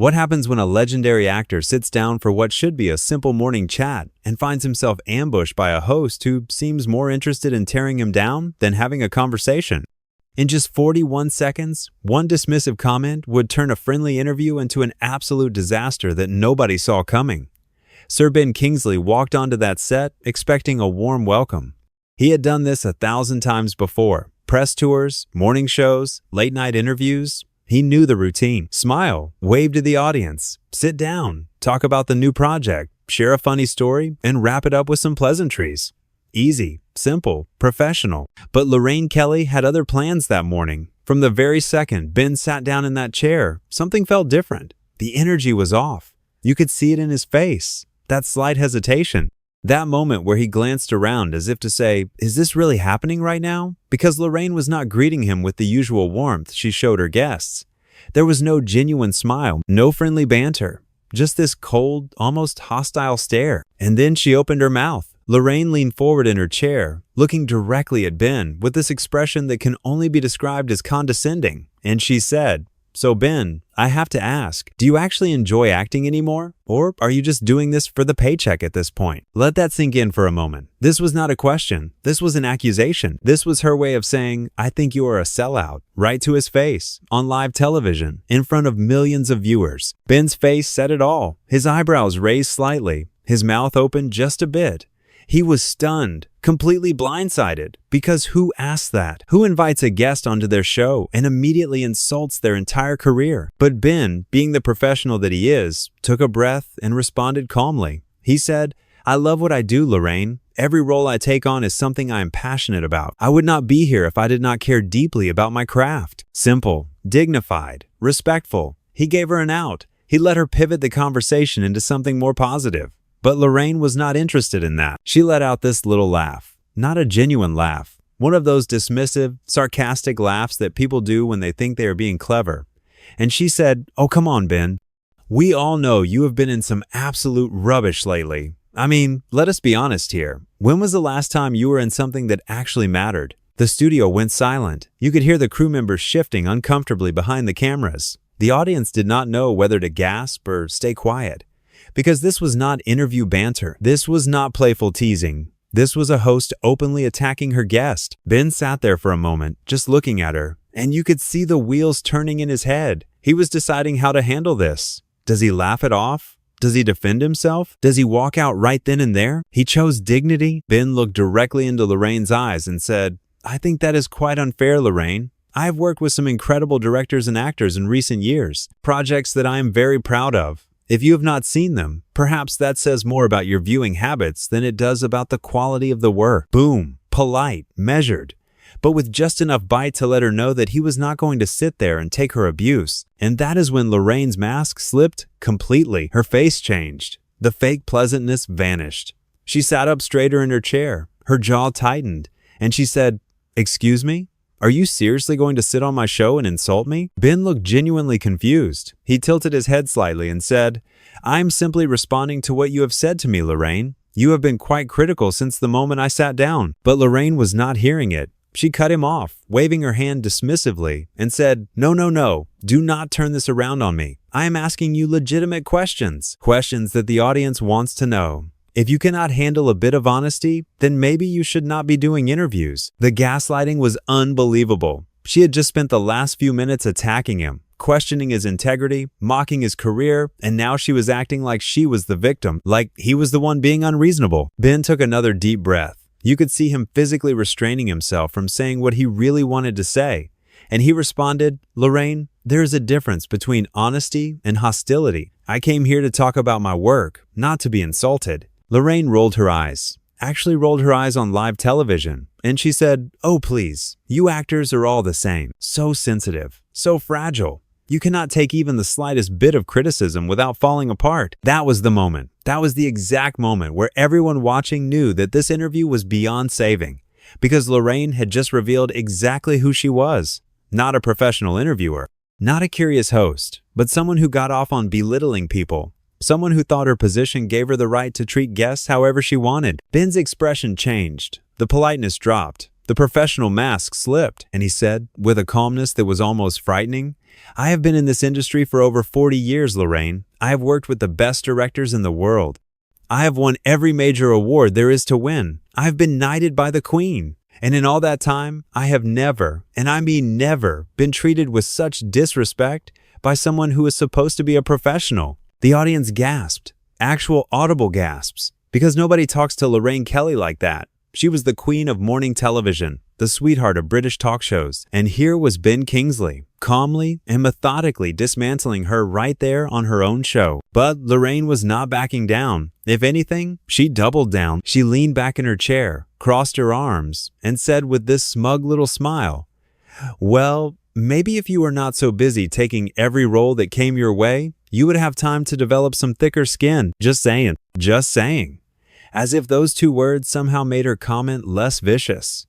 What happens when a legendary actor sits down for what should be a simple morning chat and finds himself ambushed by a host who seems more interested in tearing him down than having a conversation? In just 41 seconds, one dismissive comment would turn a friendly interview into an absolute disaster that nobody saw coming. Sir Ben Kingsley walked onto that set expecting a warm welcome. He had done this 1,000 times before. Press tours, morning shows, late-night interviews. He knew the routine. Smile, wave to the audience, sit down, talk about the new project, share a funny story, and wrap it up with some pleasantries. Easy, simple, professional. But Lorraine Kelly had other plans that morning. From the very second Ben sat down in that chair, something felt different. The energy was off. You could see it in his face. That slight hesitation. That moment where he glanced around as if to say, is this really happening right now? Because Lorraine was not greeting him with the usual warmth she showed her guests. There was no genuine smile, no friendly banter, just this cold, almost hostile stare. And then she opened her mouth. Lorraine leaned forward in her chair, looking directly at Ben with this expression that can only be described as condescending. And she said, "So Ben, I have to ask, do you actually enjoy acting anymore? Or are you just doing this for the paycheck at this point?" Let that sink in for a moment. This was not a question. This was an accusation. This was her way of saying, "I think you are a sellout," right to his face, on live television, in front of millions of viewers. Ben's face said it all. His eyebrows raised slightly, his mouth opened just a bit. He was stunned, completely blindsided, because who asks that? Who invites a guest onto their show and immediately insults their entire career? But Ben, being the professional that he is, took a breath and responded calmly. He said, "I love what I do, Lorraine. Every role I take on is something I am passionate about. I would not be here if I did not care deeply about my craft." Simple, dignified, respectful. He gave her an out. He let her pivot the conversation into something more positive. But Lorraine was not interested in that. She let out this little laugh. Not a genuine laugh. One of those dismissive, sarcastic laughs that people do when they think they are being clever. And she said, "Oh, come on, Ben. We all know you have been in some absolute rubbish lately. I mean, let us be honest here. When was the last time you were in something that actually mattered?" The studio went silent. You could hear the crew members shifting uncomfortably behind the cameras. The audience did not know whether to gasp or stay quiet. Because this was not interview banter. This was not playful teasing. This was a host openly attacking her guest. Ben sat there for a moment, just looking at her, and you could see the wheels turning in his head. He was deciding how to handle this. Does he laugh it off? Does he defend himself? Does he walk out right then and there? He chose dignity. Ben looked directly into Lorraine's eyes and said, "I think that is quite unfair, Lorraine. I have worked with some incredible directors and actors in recent years, projects that I am very proud of. If you have not seen them, perhaps that says more about your viewing habits than it does about the quality of the work." Boom, polite, measured, but with just enough bite to let her know that he was not going to sit there and take her abuse. And that is when Lorraine's mask slipped completely. Her face changed. The fake pleasantness vanished. She sat up straighter in her chair. Her jaw tightened, and she said, "Excuse me? Are you seriously going to sit on my show and insult me?" Ben looked genuinely confused. He tilted his head slightly and said, "I'm simply responding to what you have said to me, Lorraine. You have been quite critical since the moment I sat down." But Lorraine was not hearing it. She cut him off, waving her hand dismissively, and said, No. Do not turn this around on me. I am asking you legitimate questions. Questions that the audience wants to know. If you cannot handle a bit of honesty, then maybe you should not be doing interviews." The gaslighting was unbelievable. She had just spent the last few minutes attacking him, questioning his integrity, mocking his career, and now she was acting like she was the victim, like he was the one being unreasonable. Ben took another deep breath. You could see him physically restraining himself from saying what he really wanted to say. And he responded, "Lorraine, there is a difference between honesty and hostility. I came here to talk about my work, not to be insulted." Lorraine rolled her eyes, actually rolled her eyes on live television, and she said, "Oh, please, you actors are all the same. So sensitive, so fragile. You cannot take even the slightest bit of criticism without falling apart." That was the moment. That was the exact moment where everyone watching knew that this interview was beyond saving, because Lorraine had just revealed exactly who she was. Not a professional interviewer, not a curious host, but someone who got off on belittling people. Someone who thought her position gave her the right to treat guests however she wanted. Ben's expression changed. The politeness dropped. The professional mask slipped, and he said, with a calmness that was almost frightening, I have been in this industry for over 40 years, Lorraine. I have worked with the best directors in the world. I have won every major award there is to win. I have been knighted by the Queen. And in all that time, I have never, and I mean never, been treated with such disrespect by someone who is supposed to be a professional. The audience gasped, actual audible gasps, because nobody talks to Lorraine Kelly like that. She was the queen of morning television, the sweetheart of British talk shows, and here was Ben Kingsley, calmly and methodically dismantling her right there on her own show. But Lorraine was not backing down. If anything, she doubled down. She leaned back in her chair, crossed her arms, and said with this smug little smile, "Well, maybe if you were not so busy taking every role that came your way, you would have time to develop some thicker skin. Just saying, just saying." As if those two words somehow made her comment less vicious.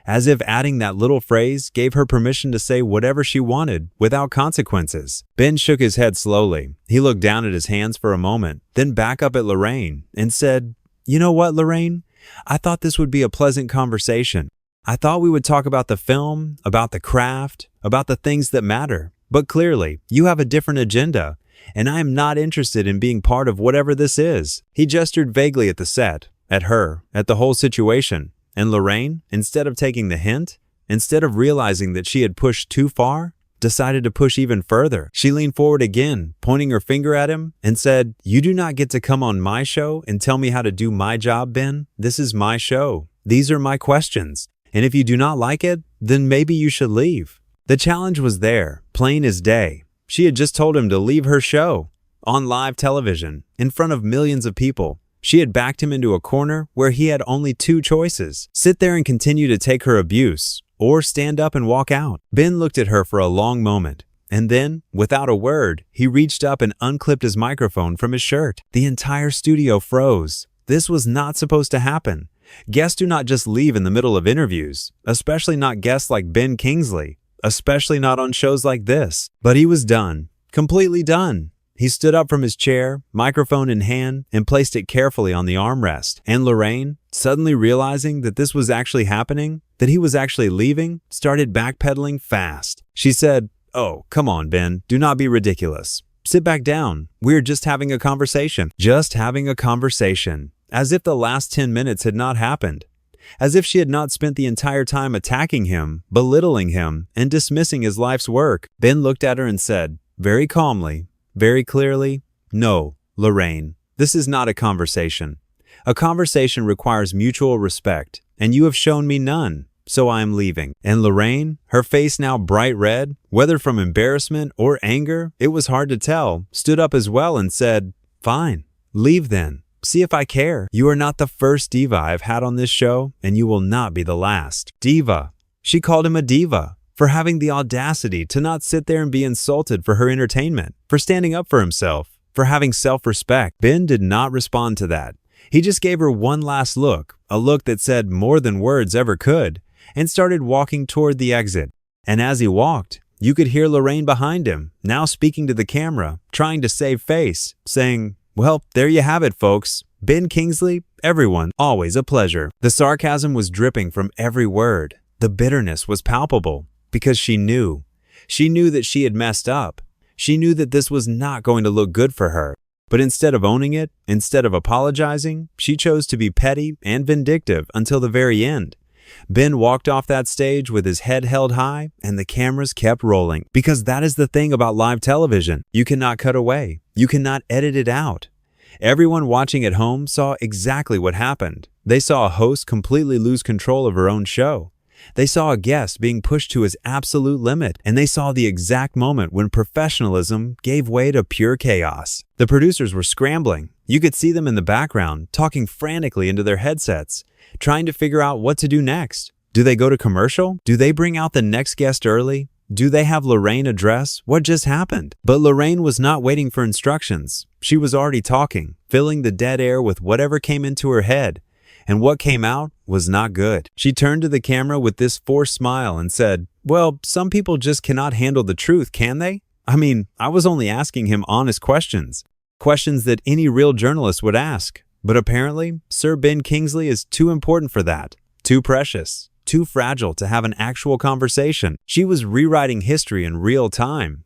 As if adding that little phrase gave her permission to say whatever she wanted without consequences. Ben shook his head slowly. He looked down at his hands for a moment, then back up at Lorraine and said, "You know what, Lorraine? I thought this would be a pleasant conversation. I thought we would talk about the film, about the craft, about the things that matter. But clearly, you have a different agenda, and I am not interested in being part of whatever this is." He gestured vaguely at the set, at her, at the whole situation. And Lorraine, instead of taking the hint, instead of realizing that she had pushed too far, decided to push even further. She leaned forward again, pointing her finger at him, and said, "You do not get to come on my show and tell me how to do my job, Ben. This is my show. These are my questions. And if you do not like it, then maybe you should leave." The challenge was there, plain as day. She had just told him to leave her show, on live television, in front of millions of people. She had backed him into a corner where he had only two choices: sit there and continue to take her abuse, or stand up and walk out. Ben looked at her for a long moment, and then, without a word, he reached up and unclipped his microphone from his shirt. The entire studio froze. This was not supposed to happen. Guests do not just leave in the middle of interviews, especially not guests like Ben Kingsley, especially not on shows like this. But he was done, completely done. He stood up from his chair, microphone in hand, and placed it carefully on the armrest. And Lorraine, suddenly realizing that this was actually happening, that he was actually leaving, started backpedaling fast. She said, "Oh, come on, Ben, do not be ridiculous. Sit back down. We're just having a conversation." Just having a conversation. As if the last 10 minutes had not happened. As if she had not spent the entire time attacking him, belittling him, and dismissing his life's work. Ben looked at her and said, very calmly, very clearly, "No, Lorraine, this is not a conversation. A conversation requires mutual respect, and you have shown me none, so I am leaving." And Lorraine, her face now bright red, whether from embarrassment or anger, it was hard to tell, stood up as well and said, "Fine, leave then. See if I care. You are not the first diva I've had on this show, and you will not be the last." Diva. She called him a diva for having the audacity to not sit there and be insulted for her entertainment, for standing up for himself, for having self-respect. Ben did not respond to that. He just gave her one last look, a look that said more than words ever could, and started walking toward the exit. And as he walked, you could hear Lorraine behind him, now speaking to the camera, trying to save face, saying, "Well, there you have it, folks. Ben Kingsley, everyone, always a pleasure." The sarcasm was dripping from every word. The bitterness was palpable because she knew. She knew that she had messed up. She knew that this was not going to look good for her. But instead of owning it, instead of apologizing, she chose to be petty and vindictive until the very end. Ben walked off that stage with his head held high and the cameras kept rolling. Because that is the thing about live television. You cannot cut away. You cannot edit it out. Everyone watching at home saw exactly what happened. They saw a host completely lose control of her own show. They saw a guest being pushed to his absolute limit, and they saw the exact moment when professionalism gave way to pure chaos. The producers were scrambling. You could see them in the background, talking frantically into their headsets, trying to figure out what to do next. Do they go to commercial? Do they bring out the next guest early? Do they have Lorraine address what just happened? But Lorraine was not waiting for instructions. She was already talking, filling the dead air with whatever came into her head. And what came out was not good. She turned to the camera with this forced smile and said, "Well, some people just cannot handle the truth, can they? I mean, I was only asking him honest questions. Questions that any real journalist would ask. But apparently, Sir Ben Kingsley is too important for that. Too precious. Too fragile to have an actual conversation." She was rewriting history in real time.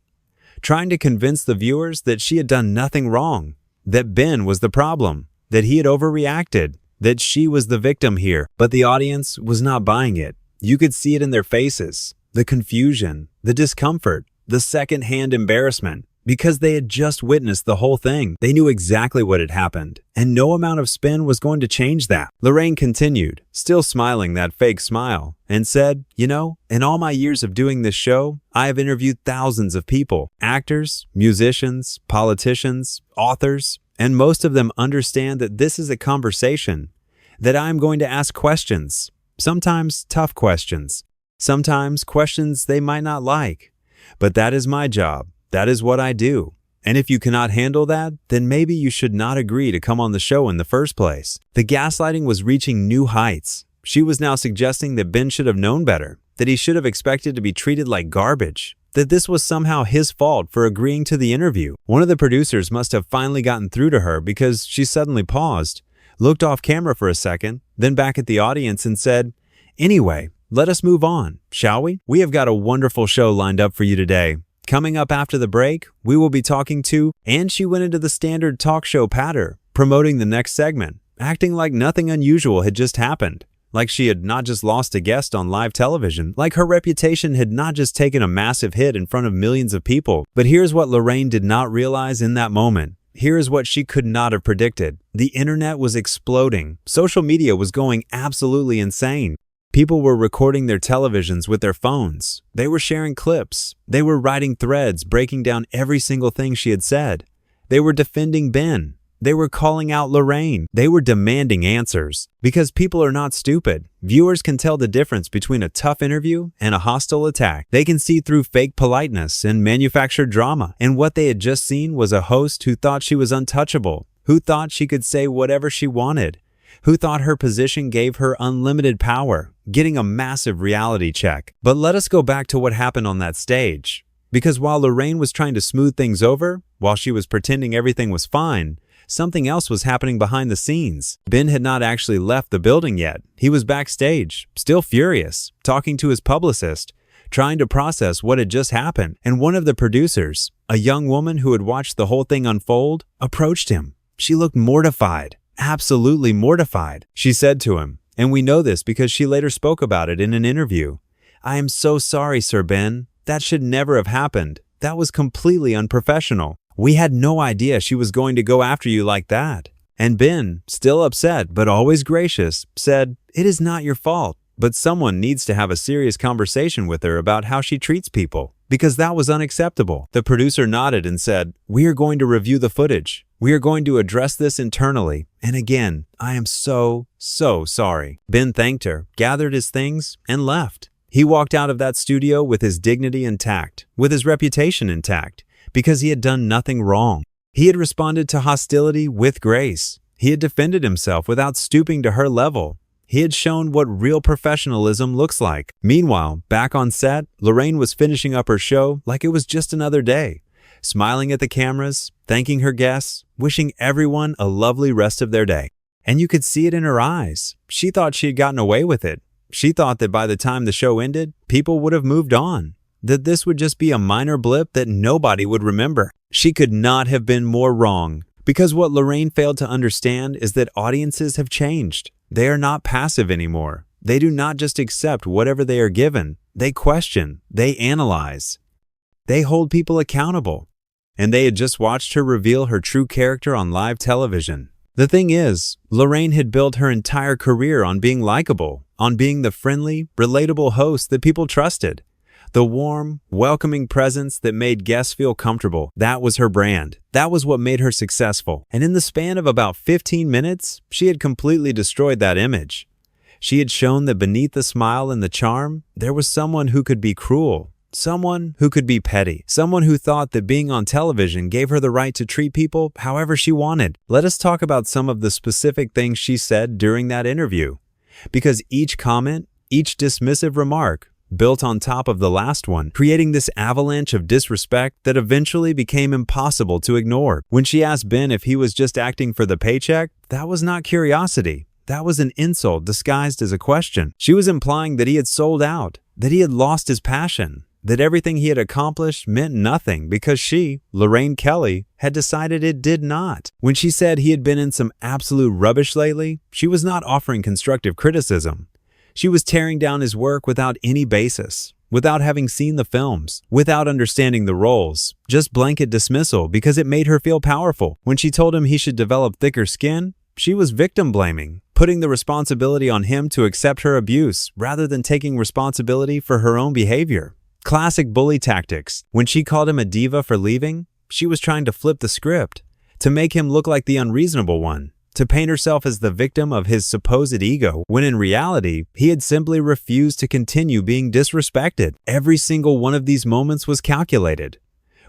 trying to convince the viewers that she had done nothing wrong, that Ben was the problem, that he had overreacted, that she was the victim here. But the audience was not buying it. You could see it in their faces, the confusion, the discomfort, the second-hand embarrassment. Because they had just witnessed the whole thing. They knew exactly what had happened, and no amount of spin was going to change that. Lorraine continued, still smiling that fake smile, and said, "You know, in all my years of doing this show, I have interviewed thousands of people, actors, musicians, politicians, authors, and most of them understand that this is a conversation, that I am going to ask questions, sometimes tough questions, sometimes questions they might not like, but that is my job. That is what I do. And if you cannot handle that, then maybe you should not agree to come on the show in the first place." The gaslighting was reaching new heights. She was now suggesting that Ben should have known better, that he should have expected to be treated like garbage, that this was somehow his fault for agreeing to the interview. One of the producers must have finally gotten through to her because she suddenly paused, looked off camera for a second, then back at the audience and said, "Anyway, let us move on, shall we? We have got a wonderful show lined up for you today. Coming up after the break, we will be talking to," and she went into the standard talk show patter, promoting the next segment, acting like nothing unusual had just happened, like she had not just lost a guest on live television, like her reputation had not just taken a massive hit in front of millions of people. But here's what Lorraine did not realize in that moment. Here is what she could not have predicted. The internet was exploding. Social media was going absolutely insane. People were recording their televisions with their phones. They were sharing clips. They were writing threads, breaking down every single thing she had said. They were defending Ben. They were calling out Lorraine. They were demanding answers. Because people are not stupid. Viewers can tell the difference between a tough interview and a hostile attack. They can see through fake politeness and manufactured drama. And what they had just seen was a host who thought she was untouchable, who thought she could say whatever she wanted, who thought her position gave her unlimited power, getting a massive reality check. But let us go back to what happened on that stage. Because while Lorraine was trying to smooth things over, while she was pretending everything was fine, something else was happening behind the scenes. Ben had not actually left the building yet. He was backstage, still furious, talking to his publicist, trying to process what had just happened. And one of the producers, a young woman who had watched the whole thing unfold, approached him. She looked mortified. Absolutely mortified. She said to him, and we know this because she later spoke about it in an interview, "I am so sorry, Sir Ben. That should never have happened. That was completely unprofessional. We had no idea she was going to go after you like that." And Ben, still upset but always gracious, said, "It is not your fault, but someone needs to have a serious conversation with her about how she treats people, because that was unacceptable." The producer nodded and said, "We are going to review the footage. We are going to address this internally. And again, I am so sorry." Ben thanked her, gathered his things, and left. He walked out of that studio with his dignity intact, with his reputation intact, because he had done nothing wrong. He had responded to hostility with grace. He had defended himself without stooping to her level. He had shown what real professionalism looks like. Meanwhile, back on set, Lorraine was finishing up her show like it was just another day, smiling at the cameras, thanking her guests, wishing everyone a lovely rest of their day. And you could see it in her eyes. She thought she had gotten away with it. She thought that by the time the show ended, people would have moved on, that this would just be a minor blip that nobody would remember. She could not have been more wrong, because what Lorraine failed to understand is that audiences have changed. They are not passive anymore. They do not just accept whatever they are given. They question, they analyze, they hold people accountable. And they had just watched her reveal her true character on live television. The thing is, Lorraine had built her entire career on being likable, on being the friendly, relatable host that people trusted. The warm, welcoming presence that made guests feel comfortable. That was her brand. That was what made her successful. And in the span of about 15 minutes, she had completely destroyed that image. She had shown that beneath the smile and the charm, there was someone who could be cruel, someone who could be petty, someone who thought that being on television gave her the right to treat people however she wanted. Let us talk about some of the specific things she said during that interview. Because each comment, each dismissive remark, built on top of the last one, creating this avalanche of disrespect that eventually became impossible to ignore. When she asked Ben if he was just acting for the paycheck, that was not curiosity. That was an insult disguised as a question. She was implying that he had sold out, that he had lost his passion, that everything he had accomplished meant nothing because she, Lorraine Kelly, had decided it did not. When she said he had been in some absolute rubbish lately, she was not offering constructive criticism. She was tearing down his work without any basis, without having seen the films, without understanding the roles, just blanket dismissal because it made her feel powerful. When she told him he should develop thicker skin, she was victim blaming, putting the responsibility on him to accept her abuse rather than taking responsibility for her own behavior. Classic bully tactics. When she called him a diva for leaving, she was trying to flip the script, to make him look like the unreasonable one, to paint herself as the victim of his supposed ego, when in reality, he had simply refused to continue being disrespected. Every single one of these moments was calculated.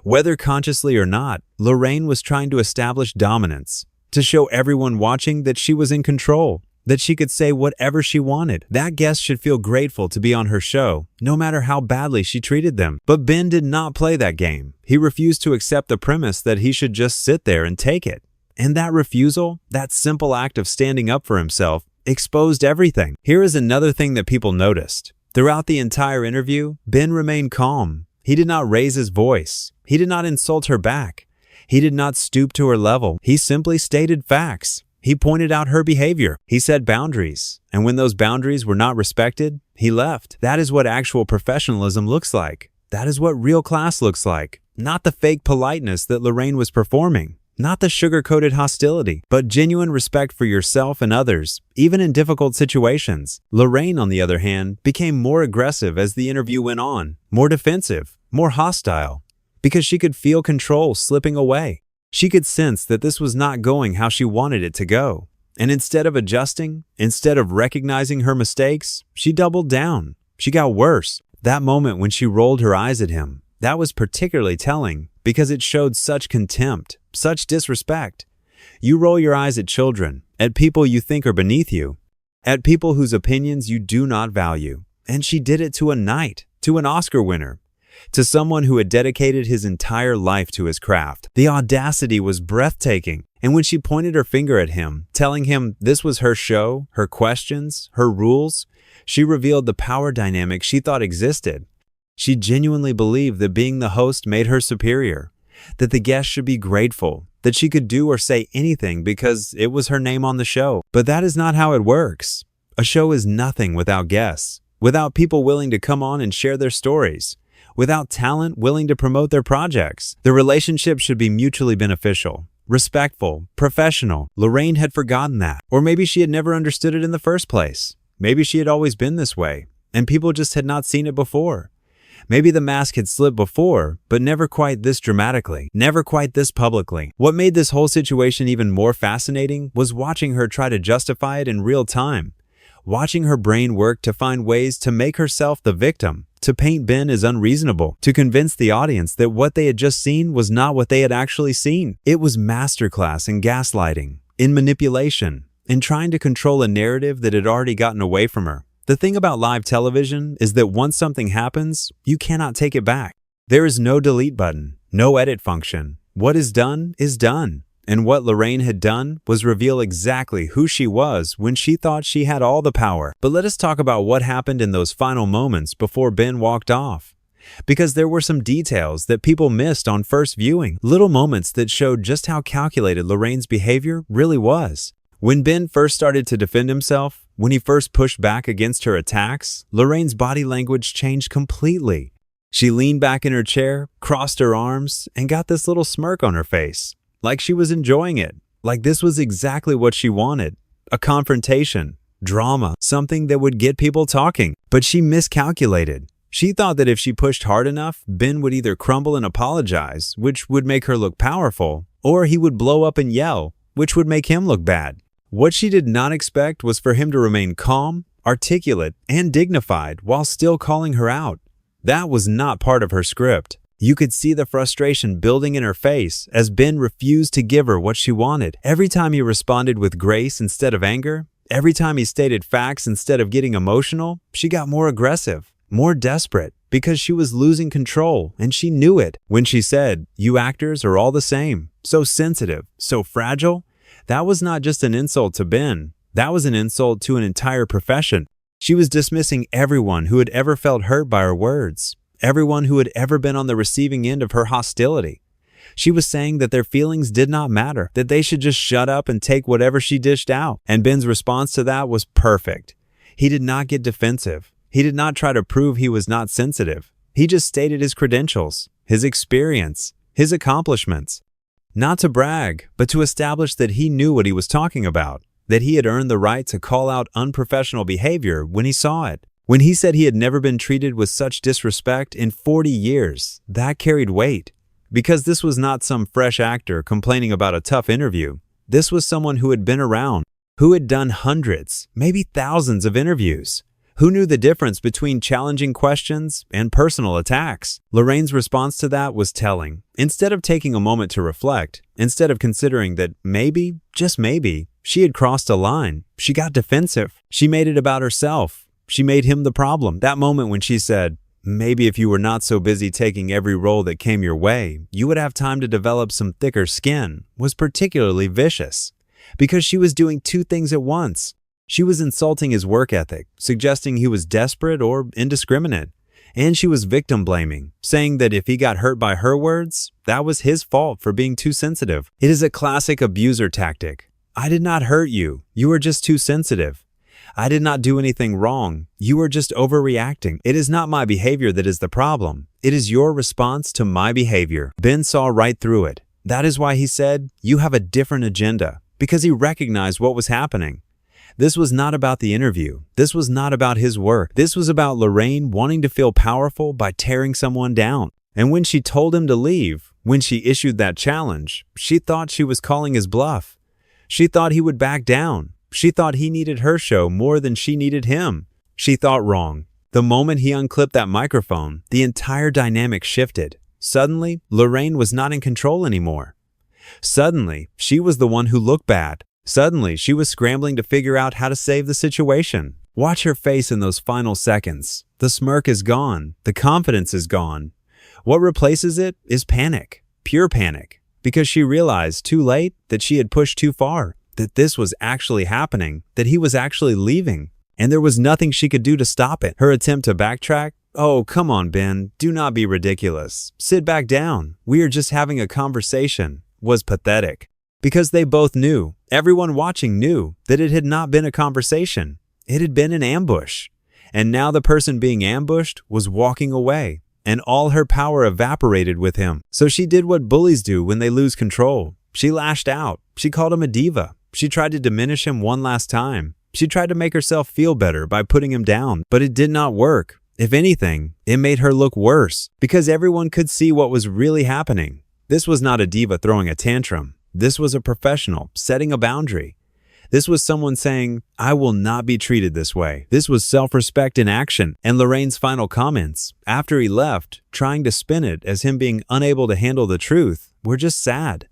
Whether consciously or not, Lorraine was trying to establish dominance, to show everyone watching that she was in control, that she could say whatever she wanted. That guest should feel grateful to be on her show, no matter how badly she treated them. But Ben did not play that game. He refused to accept the premise that he should just sit there and take it. And that refusal, that simple act of standing up for himself, exposed everything. Here is another thing that people noticed. Throughout the entire interview, Ben remained calm. He did not raise his voice. He did not insult her back. He did not stoop to her level. He simply stated facts. He pointed out her behavior. He set boundaries. And when those boundaries were not respected, he left. That is what actual professionalism looks like. That is what real class looks like. Not the fake politeness that Lorraine was performing. Not the sugar-coated hostility, but genuine respect for yourself and others, even in difficult situations. Lorraine, on the other hand, became more aggressive as the interview went on, more defensive, more hostile, because she could feel control slipping away. She could sense that this was not going how she wanted it to go. And instead of adjusting, instead of recognizing her mistakes, she doubled down. She got worse. That moment when she rolled her eyes at him, that was particularly telling because it showed such contempt, such disrespect. You roll your eyes at children, at people you think are beneath you, at people whose opinions you do not value. And she did it to a knight, to an Oscar winner, to someone who had dedicated his entire life to his craft. The audacity was breathtaking. And when she pointed her finger at him, telling him this was her show, her questions, her rules, she revealed the power dynamic she thought existed. She genuinely believed that being the host made her superior, that the guest should be grateful, that she could do or say anything because it was her name on the show. But that is not how it works. A show is nothing without guests, without people willing to come on and share their stories, without talent willing to promote their projects. The relationship should be mutually beneficial, respectful, professional. Lorraine had forgotten that. Or maybe she had never understood it in the first place. Maybe she had always been this way, and people just had not seen it before. Maybe the mask had slipped before, but never quite this dramatically, never quite this publicly. What made this whole situation even more fascinating was watching her try to justify it in real time, watching her brain work to find ways to make herself the victim, to paint Ben as unreasonable, to convince the audience that what they had just seen was not what they had actually seen. It was masterclass in gaslighting, in manipulation, in trying to control a narrative that had already gotten away from her. The thing about live television is that once something happens, you cannot take it back. There is no delete button, no edit function. What is done is done. And what Lorraine had done was reveal exactly who she was when she thought she had all the power. But let us talk about what happened in those final moments before Ben walked off. Because there were some details that people missed on first viewing, little moments that showed just how calculated Lorraine's behavior really was. When Ben first started to defend himself, when he first pushed back against her attacks, Lorraine's body language changed completely. She leaned back in her chair, crossed her arms, and got this little smirk on her face. Like she was enjoying it. Like this was exactly what she wanted. A confrontation, drama, something that would get people talking. But she miscalculated. She thought that if she pushed hard enough, Ben would either crumble and apologize, which would make her look powerful, or he would blow up and yell, which would make him look bad. What she did not expect was for him to remain calm, articulate, and dignified while still calling her out. That was not part of her script. You could see the frustration building in her face as Ben refused to give her what she wanted. Every time he responded with grace instead of anger, every time he stated facts instead of getting emotional, she got more aggressive, more desperate, because she was losing control, and she knew it. When she said, "You actors are all the same, so sensitive, so fragile," that was not just an insult to Ben. That was an insult to an entire profession. She was dismissing everyone who had ever felt hurt by her words, everyone who had ever been on the receiving end of her hostility. She was saying that their feelings did not matter, that they should just shut up and take whatever she dished out. And Ben's response to that was perfect. He did not get defensive. He did not try to prove he was not sensitive. He just stated his credentials, his experience, his accomplishments. Not to brag, but to establish that he knew what he was talking about, that he had earned the right to call out unprofessional behavior when he saw it. When he said he had never been treated with such disrespect in 40 years, that carried weight. Because this was not some fresh actor complaining about a tough interview. This was someone who had been around, who had done hundreds, maybe thousands of interviews, who knew the difference between challenging questions and personal attacks. Lorraine's response to that was telling. Instead of taking a moment to reflect, instead of considering that maybe, just maybe, she had crossed a line, she got defensive. She made it about herself. She made him the problem. That moment when she said, "Maybe if you were not so busy taking every role that came your way, you would have time to develop some thicker skin," was particularly vicious. Because she was doing two things at once. She was insulting his work ethic, suggesting he was desperate or indiscriminate. And she was victim blaming, saying that if he got hurt by her words, that was his fault for being too sensitive. It is a classic abuser tactic. I did not hurt you. You were just too sensitive. I did not do anything wrong. You are just overreacting. It is not my behavior that is the problem. It is your response to my behavior. Ben saw right through it. That is why he said, "You have a different agenda," because he recognized what was happening. This was not about the interview. This was not about his work. This was about Lorraine wanting to feel powerful by tearing someone down. And when she told him to leave, when she issued that challenge, she thought she was calling his bluff. She thought he would back down. She thought he needed her show more than she needed him. She thought wrong. The moment he unclipped that microphone, the entire dynamic shifted. Suddenly, Lorraine was not in control anymore. Suddenly, she was the one who looked bad. Suddenly, she was scrambling to figure out how to save the situation. Watch her face in those final seconds. The smirk is gone. The confidence is gone. What replaces it is panic, pure panic, because she realized too late that she had pushed too far, that this was actually happening, that he was actually leaving, and there was nothing she could do to stop it. Her attempt to backtrack, "Oh, come on, Ben, do not be ridiculous. Sit back down. We are just having a conversation," was pathetic. Because they both knew, everyone watching knew, that it had not been a conversation. It had been an ambush. And now the person being ambushed was walking away, and all her power evaporated with him. So she did what bullies do when they lose control. She lashed out. She called him a diva. She tried to diminish him one last time. She tried to make herself feel better by putting him down, but it did not work. If anything, it made her look worse, because everyone could see what was really happening. This was not a diva throwing a tantrum. This was a professional setting a boundary. This was someone saying, "I will not be treated this way." This was self-respect in action. And Lorraine's final comments, after he left, trying to spin it as him being unable to handle the truth, were just sad.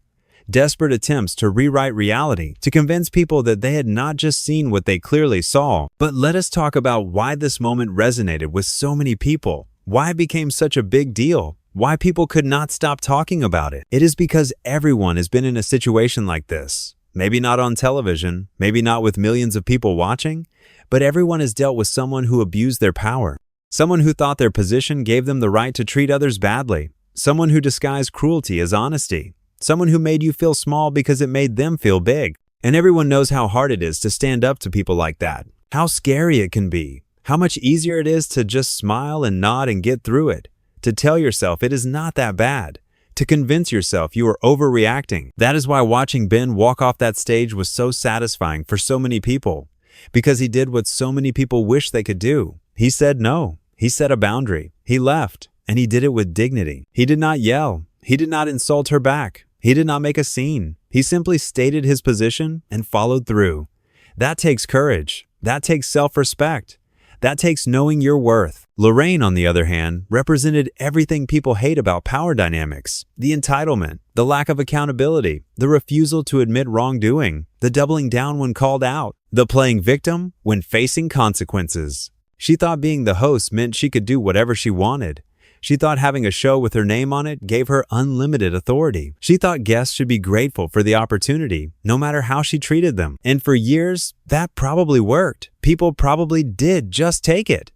Desperate attempts to rewrite reality, to convince people that they had not just seen what they clearly saw. But let us talk about why this moment resonated with so many people, why it became such a big deal, why people could not stop talking about it. It is because everyone has been in a situation like this. Maybe not on television, maybe not with millions of people watching, but everyone has dealt with someone who abused their power, someone who thought their position gave them the right to treat others badly, someone who disguised cruelty as honesty, someone who made you feel small because it made them feel big. And everyone knows how hard it is to stand up to people like that, how scary it can be, how much easier it is to just smile and nod and get through it, to tell yourself it is not that bad, to convince yourself you are overreacting. That is why watching Ben walk off that stage was so satisfying for so many people, because he did what so many people wish they could do. He said no. He set a boundary. He left, and he did it with dignity. He did not yell. He did not insult her back. He did not make a scene. He simply stated his position and followed through. That takes courage. That takes self-respect. That takes knowing your worth. Lorraine, on the other hand, represented everything people hate about power dynamics: the entitlement, the lack of accountability, the refusal to admit wrongdoing, the doubling down when called out, the playing victim when facing consequences. She thought being the host meant she could do whatever she wanted. She thought having a show with her name on it gave her unlimited authority. She thought guests should be grateful for the opportunity, no matter how she treated them. And for years, that probably worked. People probably did just take it.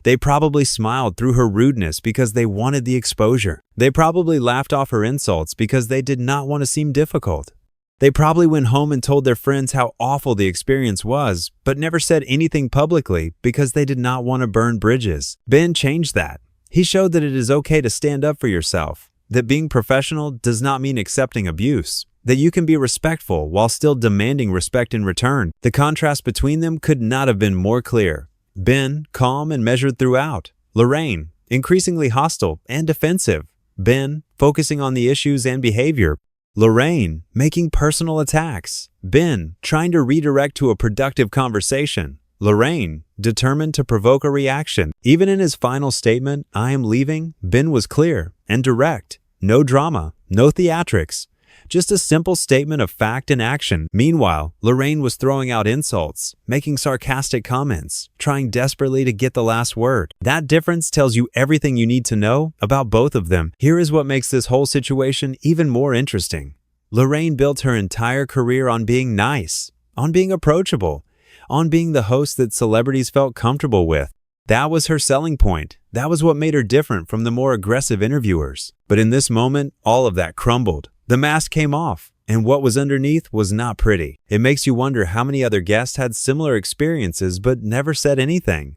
They probably smiled through her rudeness because they wanted the exposure. They probably laughed off her insults because they did not want to seem difficult. They probably went home and told their friends how awful the experience was, but never said anything publicly because they did not want to burn bridges. Ben changed that. He showed that it is okay to stand up for yourself, that being professional does not mean accepting abuse, that you can be respectful while still demanding respect in return. The contrast between them could not have been more clear. Ben, calm and measured throughout. Lorraine, increasingly hostile and defensive. Ben, focusing on the issues and behavior. Lorraine, making personal attacks. Ben, trying to redirect to a productive conversation. Lorraine, determined to provoke a reaction. Even in his final statement, "I am leaving," Ben was clear and direct. No drama, no theatrics. Just a simple statement of fact and action. Meanwhile, Lorraine was throwing out insults, making sarcastic comments, trying desperately to get the last word. That difference tells you everything you need to know about both of them. Here is what makes this whole situation even more interesting. Lorraine built her entire career on being nice, on being approachable, on being the host that celebrities felt comfortable with. That was her selling point. That was what made her different from the more aggressive interviewers. But in this moment, all of that crumbled. The mask came off, and what was underneath was not pretty. It makes you wonder how many other guests had similar experiences but never said anything.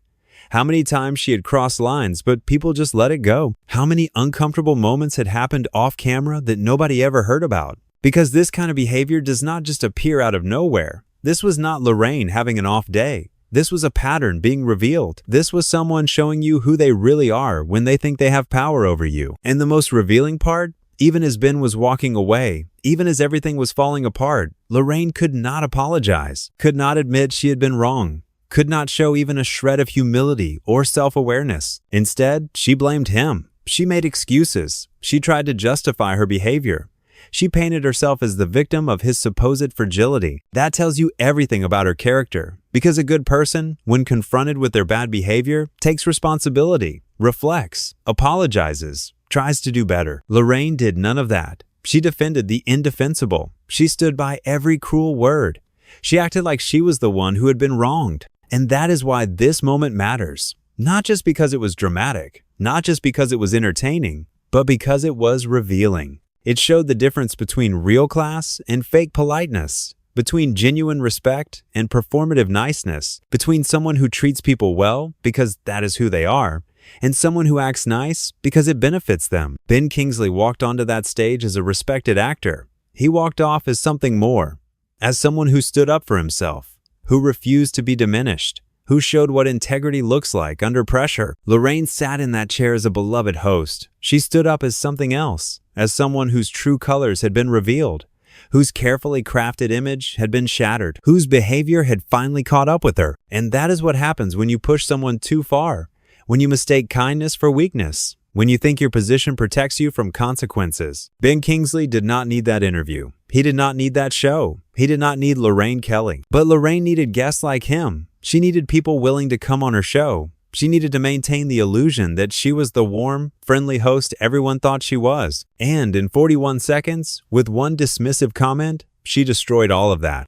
How many times she had crossed lines but people just let it go. How many uncomfortable moments had happened off camera that nobody ever heard about. Because this kind of behavior does not just appear out of nowhere. This was not Lorraine having an off day. This was a pattern being revealed. This was someone showing you who they really are when they think they have power over you. And the most revealing part? Even as Ben was walking away, even as everything was falling apart, Lorraine could not apologize, could not admit she had been wrong, could not show even a shred of humility or self-awareness. Instead, she blamed him. She made excuses. She tried to justify her behavior. She painted herself as the victim of his supposed fragility. That tells you everything about her character, because a good person, when confronted with their bad behavior, takes responsibility, reflects, apologizes, tries to do better. Lorraine did none of that. She defended the indefensible. She stood by every cruel word. She acted like she was the one who had been wronged. And that is why this moment matters. Not just because it was dramatic, not just because it was entertaining, but because it was revealing. It showed the difference between real class and fake politeness, between genuine respect and performative niceness, between someone who treats people well because that is who they are, and someone who acts nice because it benefits them. Ben Kingsley walked onto that stage as a respected actor. He walked off as something more, as someone who stood up for himself, who refused to be diminished, who showed what integrity looks like under pressure. Lorraine sat in that chair as a beloved host. She stood up as something else, as someone whose true colors had been revealed, whose carefully crafted image had been shattered, whose behavior had finally caught up with her. And that is what happens when you push someone too far. When you mistake kindness for weakness, when you think your position protects you from consequences. Ben Kingsley did not need that interview. He did not need that show. He did not need Lorraine Kelly. But Lorraine needed guests like him. She needed people willing to come on her show. She needed to maintain the illusion that she was the warm, friendly host everyone thought she was. And in 41 seconds, with one dismissive comment, she destroyed all of that.